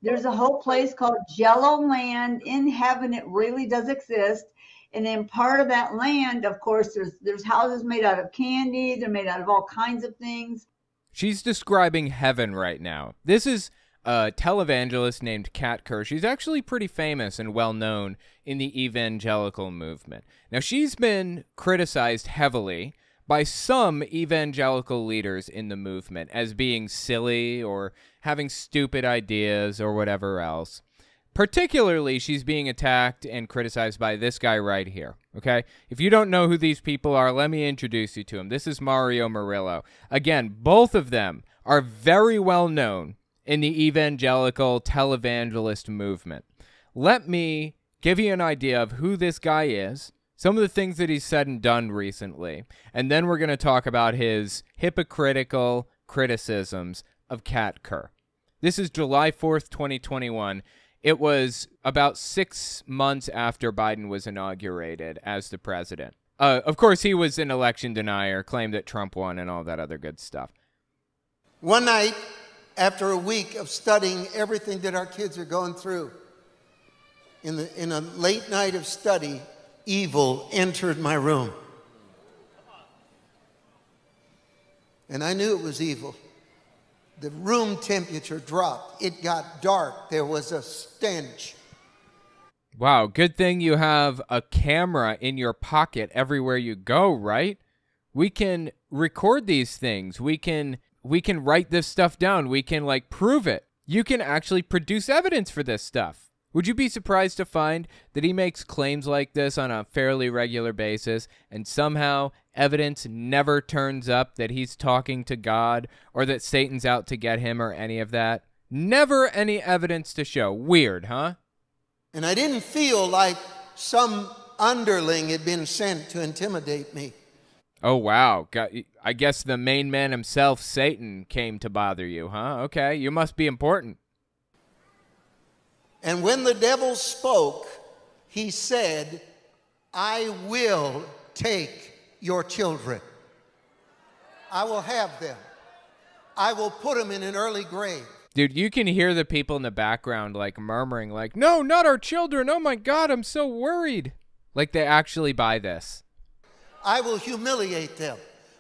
There's a whole place called Jello Land in heaven. It really does exist. And then part of that land, of course, there's houses made out of candy. They're made out of all kinds of things. She's describing heaven right now. This is a televangelist named Kat Kerr. She's actually pretty famous and well-known in the evangelical movement. Now, she's been criticized heavily by some evangelical leaders in the movement as being silly or having stupid ideas or whatever else. Particularly, she's being attacked and criticized by this guy right here, okay? If you don't know who these people are, let me introduce you to him. This is Mario Murillo. Again, both of them are very well known in the evangelical televangelist movement. Let me give you an idea of who this guy is, some of the things that he's said and done recently, and then we're going to talk about his hypocritical criticisms of Kat Kerr. This is July 4th, 2021. It was about 6 months after Biden was inaugurated as the president. Of course, he was an election denier, claimed that Trump won and all that other good stuff. One night, after a week of studying everything that our kids are going through, in a late night of study, evil entered my room. And I knew it was evil. The room temperature dropped. It got dark. There was a stench. Wow, good thing you have a camera in your pocket everywhere you go, right? We can record these things. We can write this stuff down. We can, like, prove it. You can actually produce evidence for this stuff. Would you be surprised to find that he makes claims like this on a fairly regular basis and somehow evidence never turns up that he's talking to God or that Satan's out to get him or any of that? Never any evidence to show. Weird, huh? And I didn't feel like some underling had been sent to intimidate me. Oh, wow. I guess the main man himself, Satan, came to bother you, huh? Okay, you must be important. And when the devil spoke, he said, I will take your children. I will have them. I will put them in an early grave. Dude, you can hear the people in the background like murmuring like, no, not our children. Oh my God, I'm so worried. Like they actually buy this. I will humiliate them.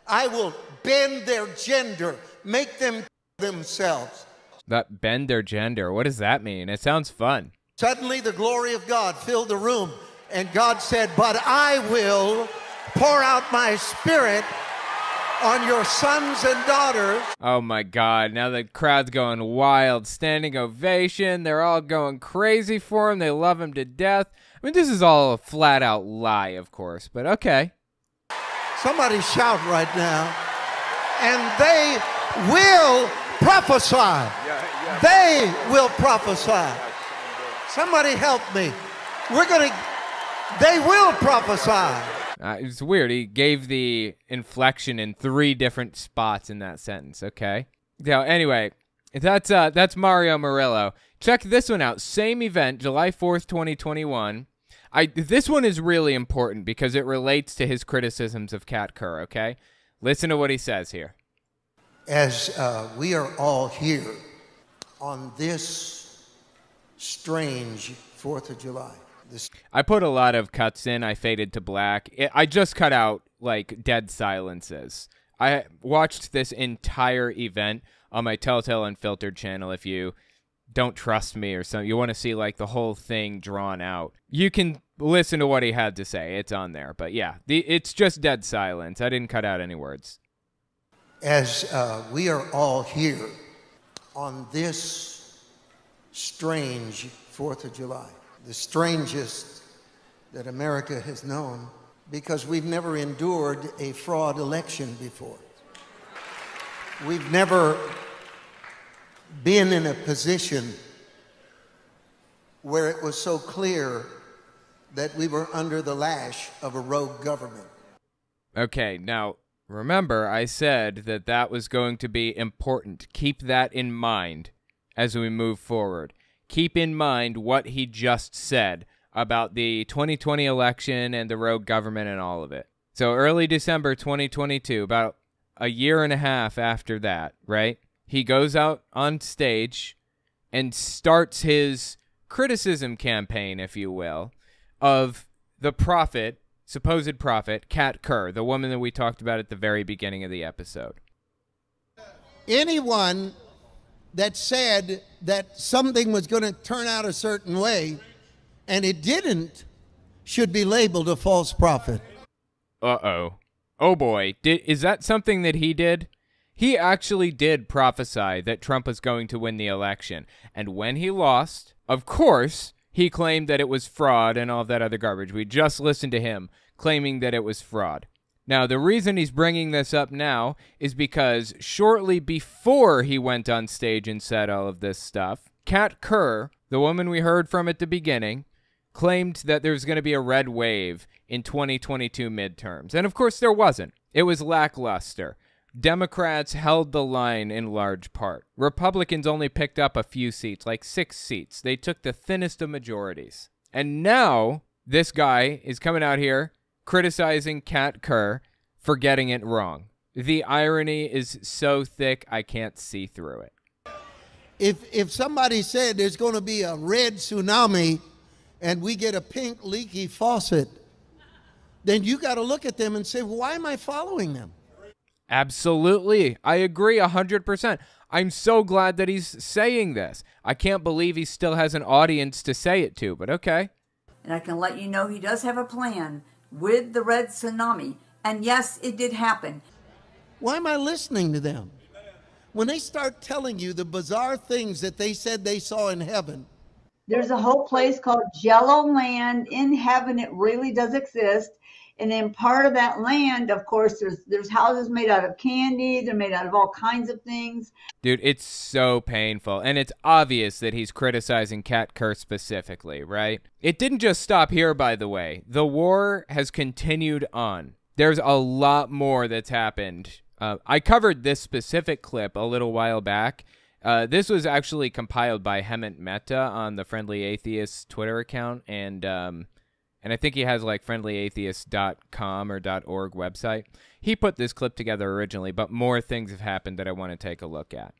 I will bend their gender, make them themselves. That bend their gender, what does that mean? It sounds fun. Suddenly the glory of God filled the room, and God said, but I will pour out my spirit on your sons and daughters. Oh my God, now the crowd's going wild, standing ovation. They're all going crazy for him. They love him to death. I mean, this is all a flat out lie, of course, but okay. Somebody shout right now. And they will prophesy. They will prophesy. Somebody help me. They will prophesy. It's weird. He gave the inflection in 3 different spots in that sentence. Okay. So anyway, that's Mario Murillo. Check this one out. Same event, July 4th, 2021. This one is really important because it relates to his criticisms of Kat Kerr. Okay. Listen to what he says here. As we are all here on this strange 4th of July. I put a lot of cuts in. I faded to black. I just cut out, like, dead silences. I watched this entire event on my Telltale Unfiltered channel. If you don't trust me or something, you want to see, like, the whole thing drawn out, you can listen to what he had to say. It's on there. But, yeah, it's just dead silence. I didn't cut out any words. As we are all here on this strange 4th of July, the strangest that America has known, because we've never endured a fraud election before. We've never been in a position where it was so clear that we were under the lash of a rogue government. Okay, now, remember, I said that that was going to be important. Keep that in mind as we move forward. Keep in mind what he just said about the 2020 election and the rogue government and all of it. So early December 2022, about a year and a half after that, right? He goes out on stage and starts his criticism campaign, if you will, of the prophet, supposed prophet, Kat Kerr, the woman that we talked about at the very beginning of the episode. Anyone that said that something was going to turn out a certain way and it didn't should be labeled a false prophet. Uh-oh. Oh boy, is that something that he did? He actually did prophesy that Trump was going to win the election. And when he lost, of course, he claimed that it was fraud and all of that other garbage. We just listened to him claiming that it was fraud. Now, the reason he's bringing this up now is because shortly before he went on stage and said all of this stuff, Kat Kerr, the woman we heard from at the beginning, claimed that there was going to be a red wave in 2022 midterms. And of course there wasn't. It was lackluster. Democrats held the line in large part. Republicans only picked up a few seats, like 6 seats. They took the thinnest of majorities. And now this guy is coming out here criticizing Kat Kerr for getting it wrong. The irony is so thick I can't see through it. If somebody said there's going to be a red tsunami and we get a pink leaky faucet, then you got to look at them and say, well, why am I following them? Absolutely. I agree 100%. I'm so glad that he's saying this. I can't believe he still has an audience to say it to, but okay. And I can let you know he does have a plan with the red tsunami. And yes, it did happen. Why am I listening to them? When they start telling you the bizarre things that they said they saw in heaven. There's a whole place called Jello Land in heaven. It really does exist. And in part of that land, of course, there's houses made out of candy. They're made out of all kinds of things. Dude, it's so painful. And it's obvious that he's criticizing Kat Kerr specifically, right? It didn't just stop here, by the way. The war has continued on. There's a lot more that's happened. I covered this specific clip a little while back. This was actually compiled by Hemant Mehta on the Friendly Atheist Twitter account, and I think he has like friendlyatheist.com or .org website. He put this clip together originally, but more things have happened that I want to take a look at.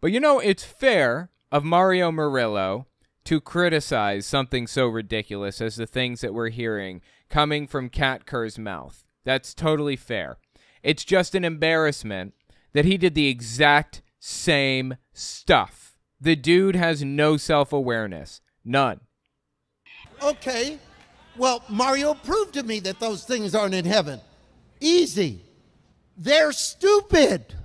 But you know, it's fair of Mario Murillo to criticize something so ridiculous as the things that we're hearing coming from Kat Kerr's mouth. That's totally fair. It's just an embarrassment that he did the exact same stuff. The dude has no self-awareness. None. Okay. Well, Mario, prove to me that those things aren't in heaven. Easy. They're stupid.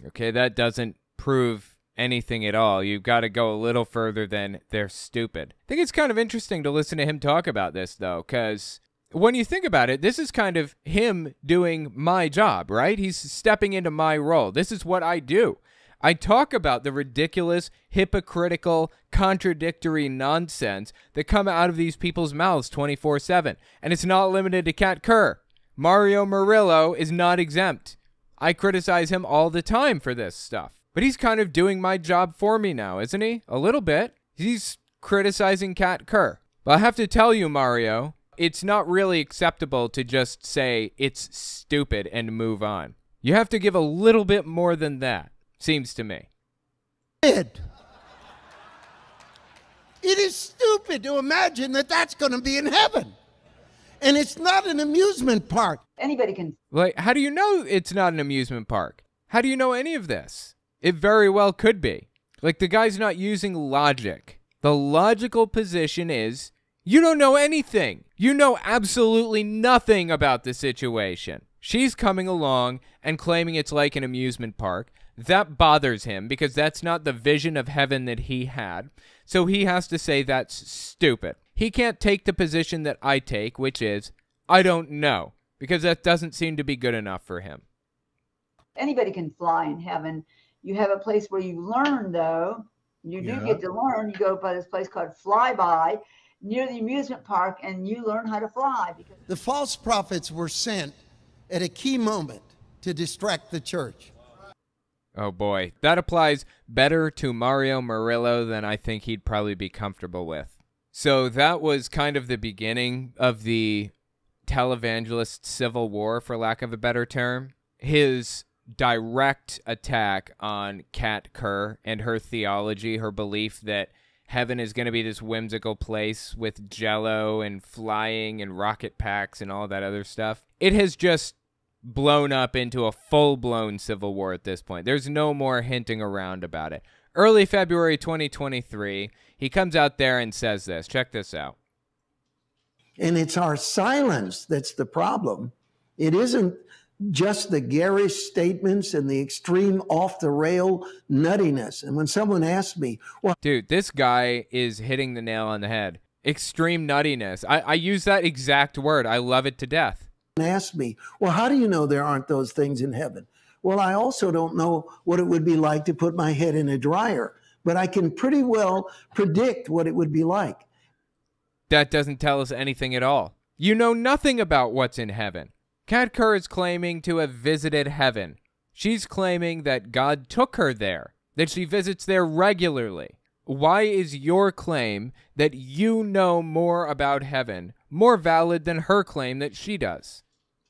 Okay, that doesn't prove anything at all. You've got to go a little further than they're stupid. I think it's kind of interesting to listen to him talk about this, though, because when you think about it, this is kind of him doing my job, right? He's stepping into my role. This is what I do. I talk about the ridiculous, hypocritical, contradictory nonsense that come out of these people's mouths 24/7. And it's not limited to Kat Kerr. Mario Murillo is not exempt. I criticize him all the time for this stuff. But he's kind of doing my job for me now, isn't he? A little bit. He's criticizing Kat Kerr. But I have to tell you, Mario, it's not really acceptable to just say it's stupid and move on. You have to give a little bit more than that. Seems to me. It is stupid to imagine that that's going to be in heaven. And it's not an amusement park. Anybody can. Like, how do you know it's not an amusement park? How do you know any of this? It very well could be. Like, the guy's not using logic. The logical position is, you don't know anything. You know absolutely nothing about the situation. She's coming along and claiming it's like an amusement park. That bothers him because that's not the vision of heaven that he had. So he has to say that's stupid. He can't take the position that I take, which is, I don't know, because that doesn't seem to be good enough for him. Anybody can fly in heaven. You have a place where you learn, though. You do get to learn. You go by this place called Flyby near the amusement park, and you learn how to fly. Because the false prophets were sent at a key moment to distract the church. Oh boy, that applies better to Mario Murillo than I think he'd probably be comfortable with. So that was kind of the beginning of the televangelist civil war, for lack of a better term. His direct attack on Kat Kerr and her theology, her belief that heaven is going to be this whimsical place with jello and flying and rocket packs and all that other stuff. It has just blown up into a full-blown civil war at this point. There's no more hinting around about it. Early February 2023, he comes out there and says this. Check this out. And it's our silence that's the problem. It isn't just the garish statements and the extreme off-the-rail nuttiness. And when someone asks me, well, dude, this guy is hitting the nail on the head. Extreme nuttiness. I use that exact word. I love it to death. Ask me, well, how do you know there aren't those things in heaven? Well, I also don't know what it would be like to put my head in a dryer, but I can pretty well predict what it would be like. That doesn't tell us anything at all. You know nothing about what's in heaven. Kat Kerr is claiming to have visited heaven. She's claiming that God took her there, that she visits there regularly. Why is your claim that you know more about heaven more valid than her claim that she does?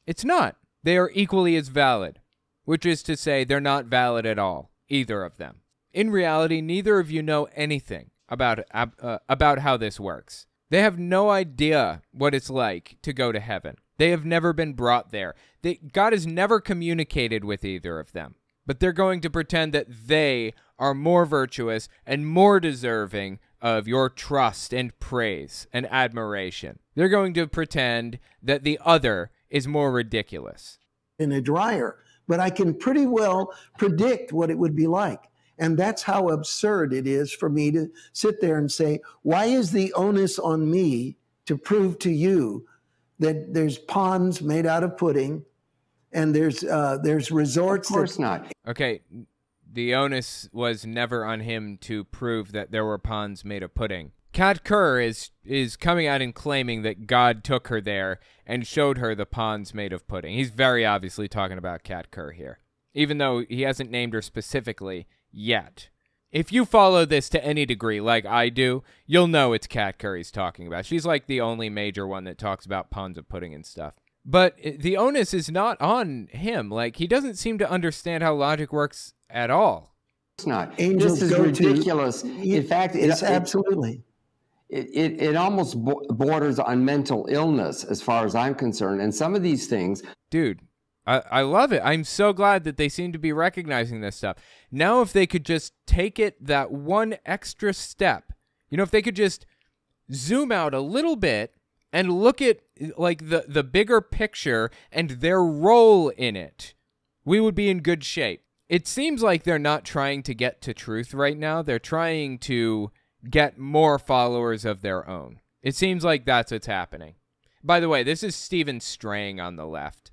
It's not. They are equally as valid, which is to say they're not valid at all, either of them. In reality, neither of you know anything about how this works. They have no idea what it's like to go to heaven. They have never been brought there. God has never communicated with either of them. But they're going to pretend that they are more virtuous and more deserving of your trust and praise and admiration. They're going to pretend that the other is more ridiculous. In a dryer, but I can pretty well predict what it would be like. And that's how absurd it is for me to sit there and say, why is the onus on me to prove to you that there's ponds made out of pudding and there's resorts? Of course not. Okay, the onus was never on him to prove that there were ponds made of pudding. Kat Kerr is coming out and claiming that God took her there and showed her the ponds made of pudding. He's very obviously talking about Kat Kerr here, even though he hasn't named her specifically yet. If you follow this to any degree like I do, you'll know it's Kat Kerr he's talking about. She's like the only major one that talks about ponds of pudding and stuff. But the onus is not on him. Like, he doesn't seem to understand how logic works at all. It's not. Angels this is go ridiculous. In fact, it's absolutely. It almost borders on mental illness as far as I'm concerned. And some of these things... Dude, I love it. I'm so glad that they seem to be recognizing this stuff. Now, if they could just take it that one extra step, you know, if they could just zoom out a little bit and look at like the bigger picture and their role in it, we would be in good shape. It seems like they're not trying to get to truth right now. They're trying to get more followers of their own. It seems like that's what's happening. By the way, this is Stephen Strang on the left.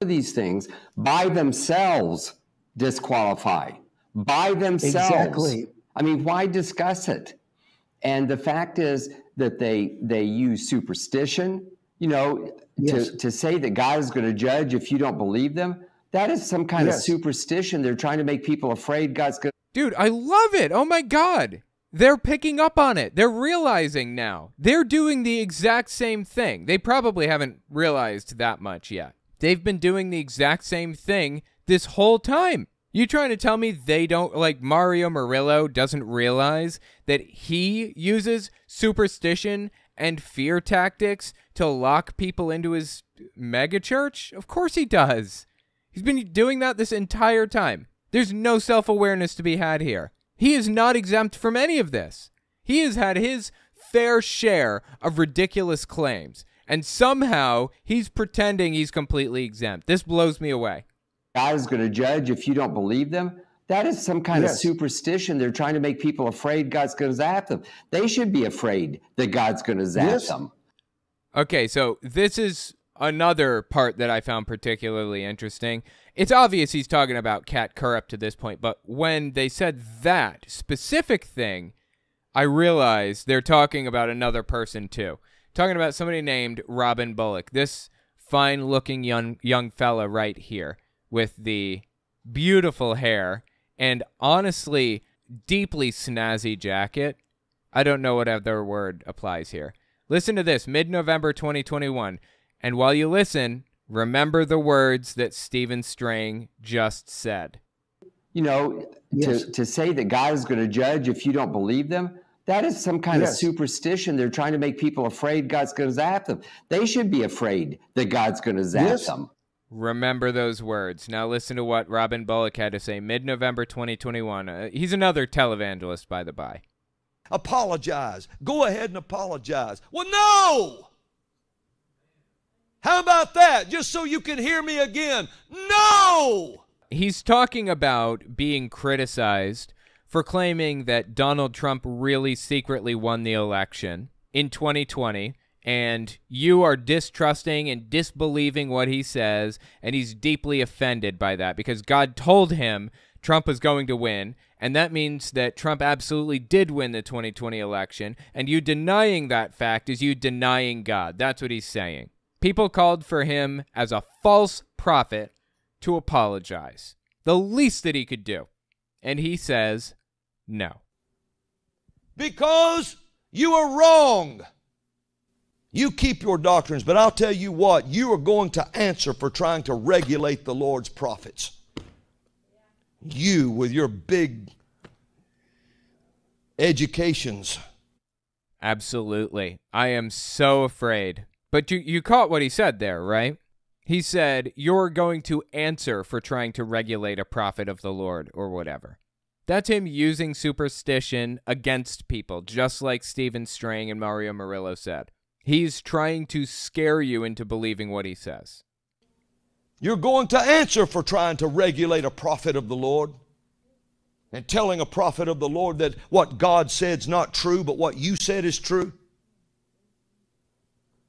These things by themselves disqualify. By themselves. Exactly. I mean, why discuss it? And the fact is that they use superstition, you know, Yes. to say that God is going to judge if you don't believe them. That is some kind of superstition. They're trying to make people afraid God's going to... Dude, I love it. Oh my God. They're picking up on it. They're realizing now. They're doing the exact same thing. They probably haven't realized that much yet. They've been doing the exact same thing this whole time. You trying to tell me they don't, like Mario Murillo doesn't realize that he uses superstition and fear tactics to lock people into his megachurch? Of course he does. He's been doing that this entire time. There's no self-awareness to be had here. He is not exempt from any of this. He has had his fair share of ridiculous claims. And somehow he's pretending he's completely exempt. This blows me away. God is going to judge if you don't believe them. That is some kind of superstition. They're trying to make people afraid God's going to zap them. They should be afraid that God's going to zap them. Okay, so this is another part that I found particularly interesting. It's obvious he's talking about Kat Kerr up to this point, but when they said that specific thing, I realized they're talking about another person too. Talking about somebody named Robin Bullock, this fine-looking young fella right here with the beautiful hair and honestly deeply snazzy jacket. I don't know what other word applies here. Listen to this, mid-November 2021. And while you listen, Remember the words that Stephen Strang just said. You know, to say that God is going to judge if you don't believe them, that is some kind of superstition. They're trying to make people afraid God's going to zap them. They should be afraid that God's going to zap them. Remember those words. Now listen to what Robin Bullock had to say mid-November 2021. He's another televangelist, by the by. Apologize. Go ahead and apologize. Well, no! How about that? Just so you can hear me again. No! He's talking about being criticized for claiming that Donald Trump really secretly won the election in 2020, and you are distrusting and disbelieving what he says, and he's deeply offended by that because God told him Trump was going to win, and that means that Trump absolutely did win the 2020 election, and you denying that fact is you denying God. That's what he's saying. People called for him as a false prophet to apologize, the least that he could do. And he says, no. Because you are wrong. You keep your doctrines, but I'll tell you what, you are going to answer for trying to regulate the Lord's prophets. You with your big educations. Absolutely. I am so afraid. But you caught what he said there, right? He said, you're going to answer for trying to regulate a prophet of the Lord or whatever. That's him using superstition against people, just like Stephen Strang and Mario Murillo said. He's trying to scare you into believing what he says. You're going to answer for trying to regulate a prophet of the Lord and telling a prophet of the Lord that what God said is not true, but what you said is true.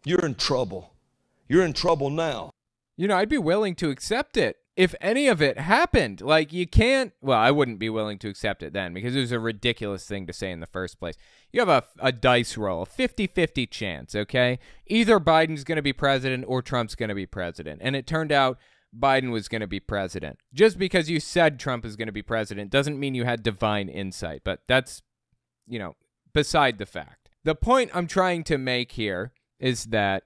You're in trouble. You're in trouble now. You know, I'd be willing to accept it if any of it happened. Like, you can't, well, I wouldn't be willing to accept it then because it was a ridiculous thing to say in the first place. You have a dice roll, a 50-50 chance, okay? Either Biden's going to be president or Trump's going to be president. And it turned out Biden was going to be president. Just because you said Trump is going to be president doesn't mean you had divine insight. But that's, you know, beside the fact. The point I'm trying to make here is that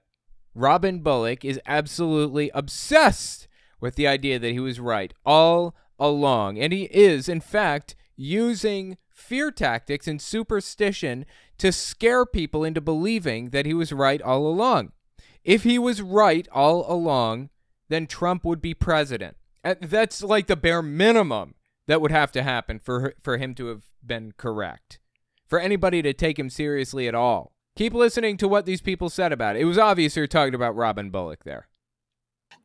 Robin Bullock is absolutely obsessed with the idea that he was right all along. And he is, in fact, using fear tactics and superstition to scare people into believing that he was right all along. If he was right all along, then Trump would be president. That's like the bare minimum that would have to happen for him to have been correct. For anybody to take him seriously at all. Keep listening to what these people said about it. It was obvious you're talking about Robin Bullock there.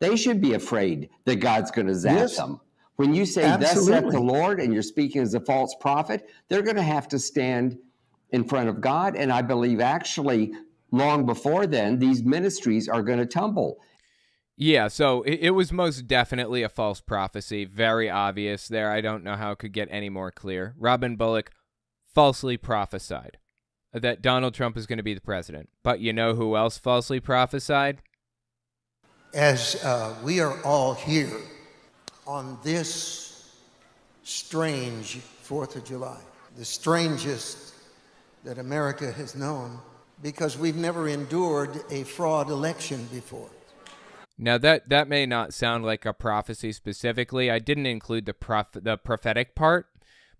They should be afraid that God's going to zap them. When you say, thus saith the Lord, and you're speaking as a false prophet, they're going to have to stand in front of God. And I believe actually long before then, these ministries are going to tumble. Yeah, so it was most definitely a false prophecy. Very obvious there. I don't know how it could get any more clear. Robin Bullock falsely prophesied that Donald Trump is going to be the president. But you know who else falsely prophesied? As we are all here on this strange 4th of July, the strangest that America has known, because we've never endured a fraud election before. Now, that may not sound like a prophecy specifically. I didn't include the prophetic part,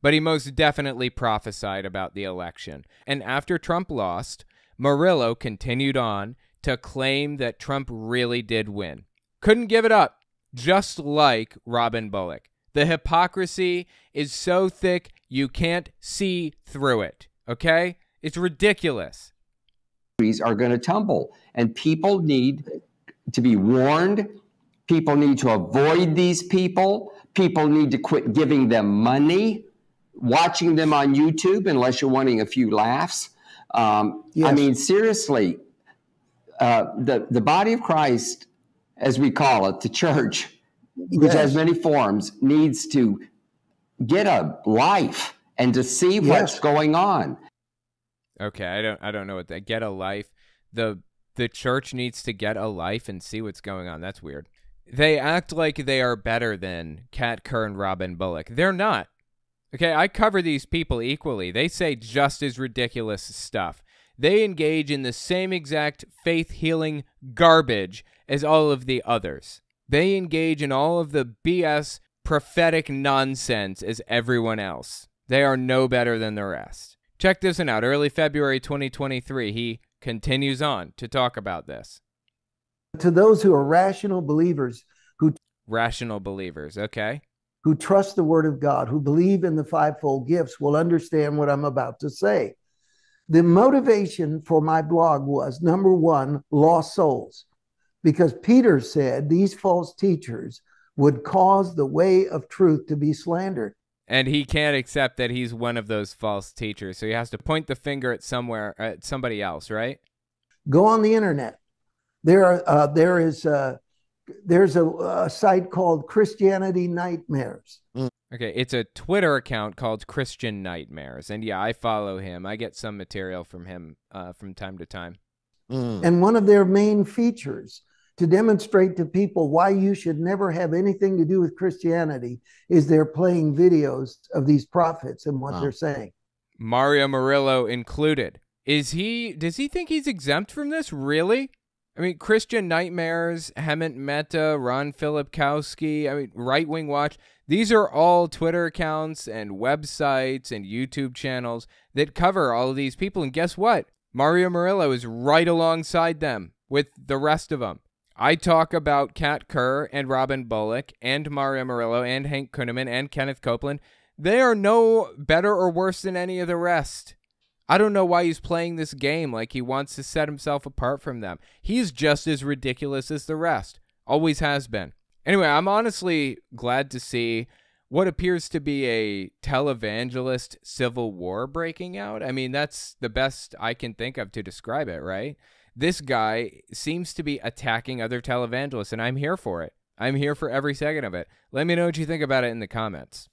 but he most definitely prophesied about the election. And after Trump lost, Murillo continued on to claim that Trump really did win. Couldn't give it up, just like Robin Bullock. The hypocrisy is so thick you can't see through it, okay? It's ridiculous. Are going to tumble, and people need to be warned. People need to avoid these people. People need to quit giving them money, watching them on YouTube, unless you're wanting a few laughs. I mean, seriously, the body of Christ, as we call it, the church, which has many forms, needs to get a life and to see what's going on. Okay, I don't know what that, get a life. The church needs to get a life and see what's going on. That's weird. They act like they are better than Kat Kerr and Robin Bullock. They're not. Okay, I cover these people equally. They say just as ridiculous stuff. they engage in the same exact faith-healing garbage as all of the others. They engage in all of the BS prophetic nonsense as everyone else. They are no better than the rest. Check this one out. Early February 2023, he continues on to talk about this. To those who are rational believers, Rational believers, okay? who trust the word of God, who believe in the fivefold gifts, will understand what I'm about to say. The motivation for my blog was, number one, lost souls. Because Peter said these false teachers would cause the way of truth to be slandered. And he can't accept that he's one of those false teachers, so he has to point the finger at somebody else, right? Go on the internet. There's a site called Christianity Nightmares. Okay, it's a Twitter account called Christian Nightmares, and yeah, I follow him. I get some material from him from time to time. And one of their main features to demonstrate to people why you should never have anything to do with Christianity is they're playing videos of these prophets and what they're saying. Mario Murillo included. Does he think he's exempt from this? Really? I mean, Christian Nightmares, Hemant Mehta, Ron Filipkowski, I mean, Right Wing Watch, these are all Twitter accounts and websites and YouTube channels that cover all of these people. And guess what? Mario Murillo is right alongside them with the rest of them. I talk about Kat Kerr and Robin Bullock and Mario Murillo and Hank Kunneman and Kenneth Copeland. They are no better or worse than any of the rest. I don't know why he's playing this game like he wants to set himself apart from them. He's just as ridiculous as the rest. Always has been. Anyway, I'm honestly glad to see what appears to be a televangelist civil war breaking out. I mean, that's the best I can think of to describe it, right? This guy seems to be attacking other televangelists, and I'm here for it. I'm here for every second of it. Let me know what you think about it in the comments.